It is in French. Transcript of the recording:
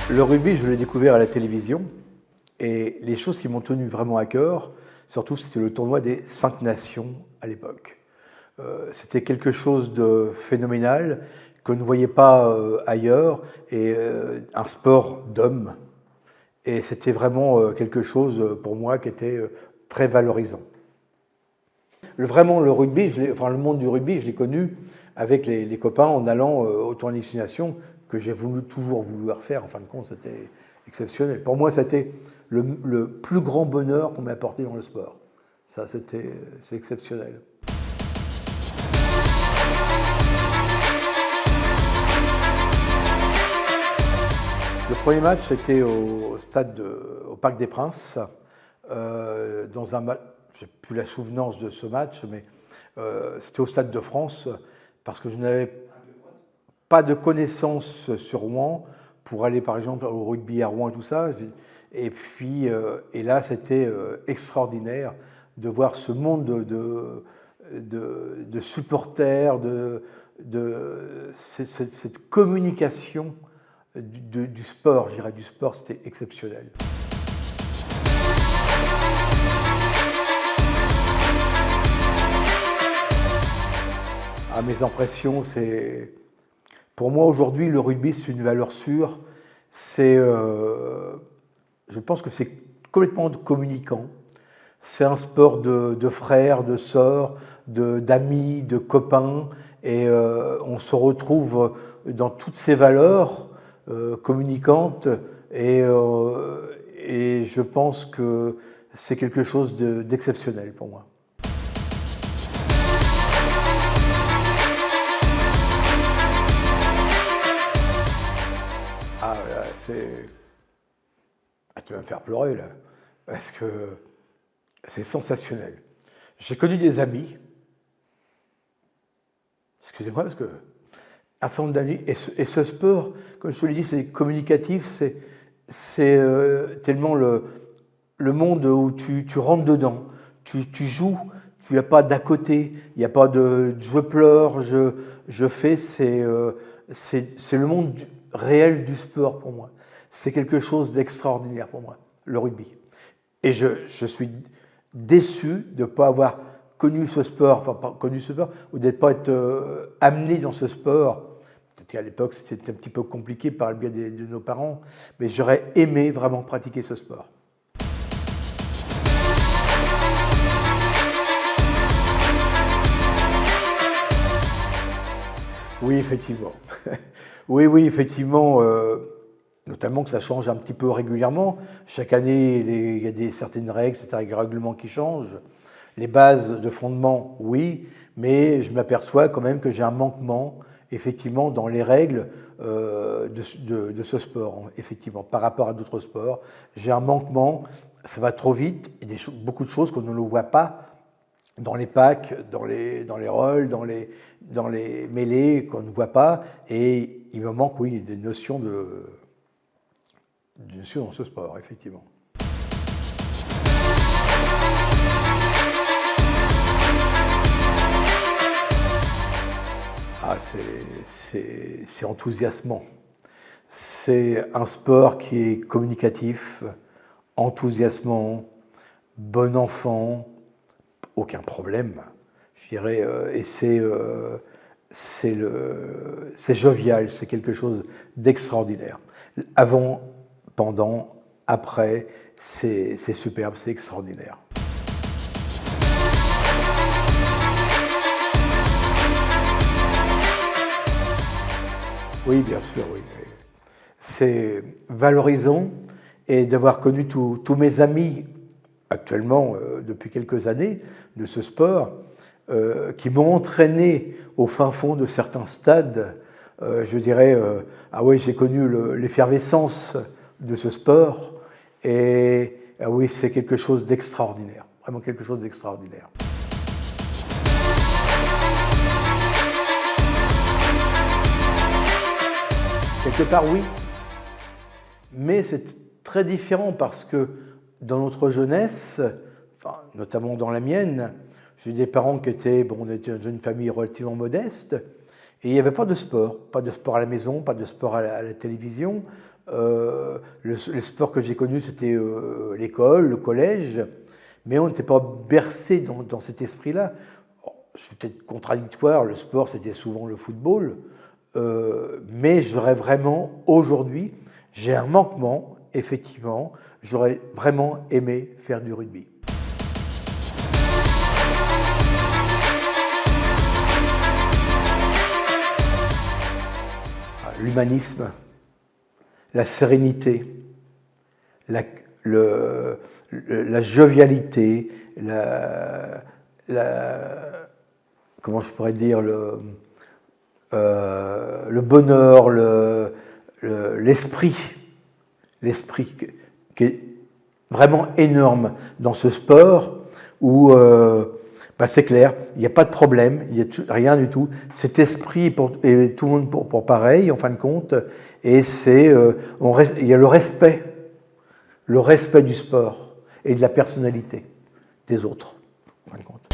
Le rugby, je l'ai découvert à la télévision et les choses qui m'ont tenu vraiment à cœur, surtout c'était le tournoi des 5 nations à l'époque. C'était quelque chose de phénoménal qu'on ne voyait pas ailleurs et un sport d'hommes. Et c'était vraiment quelque chose pour moi qui était très valorisant. Vraiment, le rugby, le monde du rugby, je l'ai connu avec les copains en allant au tournoi des 6 nations que j'ai toujours voulu refaire. En fin de compte, c'était exceptionnel. Pour moi, c'était le plus grand bonheur qu'on m'ait apporté dans le sport. Ça, c'est exceptionnel. Le premier match, c'était au Parc des Princes, dans un match, je n'ai plus la souvenance de ce match, mais c'était au Stade de France, parce que je n'avais pas de connaissances sur Rouen pour aller par exemple au rugby à Rouen et tout ça. Et puis, et là, c'était extraordinaire de voir ce monde de supporters, cette communication du sport, je dirais, du sport, c'était exceptionnel. Ah, mes impressions, c'est... Pour moi, aujourd'hui, le rugby, c'est une valeur sûre. Je pense que c'est complètement communicant. C'est un sport de frères, de sœurs, d'amis, de copains. Et on se retrouve dans toutes ces valeurs communicantes. Et je pense que c'est quelque chose d'exceptionnel pour moi. Ah, là, tu vas me faire pleurer, là, parce que c'est sensationnel. J'ai connu des amis, excusez-moi, parce que un certain nombre d'amis, et ce sport, comme je te l'ai dit, c'est communicatif, c'est tellement le monde où tu rentres dedans, tu joues, tu n'as pas d'à côté, il n'y a pas de je pleure, je fais, c'est le monde réel du sport pour moi. C'est quelque chose d'extraordinaire pour moi, le rugby. Et je suis déçu de ne pas avoir connu ce sport, enfin pas connu ce sport, ou de ne pas être amené dans ce sport. Peut-être qu'à l'époque c'était un petit peu compliqué par le biais de nos parents, mais j'aurais aimé vraiment pratiquer ce sport. Oui, effectivement. Oui, effectivement, notamment que ça change un petit peu régulièrement. Chaque année, il y a certaines règles, certains règlements qui changent. Les bases de fondement, oui, mais je m'aperçois quand même que j'ai un manquement, effectivement, dans les règles de ce sport, effectivement, par rapport à d'autres sports. J'ai un manquement, ça va trop vite, il y a beaucoup de choses qu'on ne voit pas dans les packs, dans les rolls, dans les mêlées qu'on ne voit pas, et il me manque, oui, des notions dans ce sport, effectivement. Ah, c'est enthousiasmant. C'est un sport qui est communicatif, enthousiasmant, bon enfant, aucun problème, je dirais, et c'est jovial, c'est quelque chose d'extraordinaire. Avant, pendant, après, c'est superbe, c'est extraordinaire. Oui, bien sûr, oui. C'est valorisant et d'avoir connu tous mes amis actuellement, depuis quelques années, de ce sport, qui m'ont entraîné au fin fond de certains stades. Je dirais, ah oui, j'ai connu l'effervescence de ce sport. Et Ah oui, c'est quelque chose d'extraordinaire, vraiment quelque chose d'extraordinaire. Quelque part, oui, mais c'est très différent parce que dans notre jeunesse, enfin, notamment dans la mienne, j'ai des parents qui étaient, bon, on était dans une famille relativement modeste, et il n'y avait pas de sport à la maison, pas de sport à la télévision. Le sport que j'ai connu, c'était l'école, le collège, mais on n'était pas bercé dans cet esprit-là. Je suis peut-être contradictoire, le sport, c'était souvent le football, mais j'aurais vraiment, aujourd'hui, j'ai un manquement, effectivement, j'aurais vraiment aimé faire du rugby. L'humanisme, la sérénité, la jovialité, comment je pourrais dire, le bonheur, l'esprit qui est vraiment énorme dans ce sport où c'est clair, il n'y a pas de problème, il n'y a rien du tout. Cet esprit est tout le monde pour pareil, en fin de compte, et il y a le respect du sport et de la personnalité des autres, en fin de compte.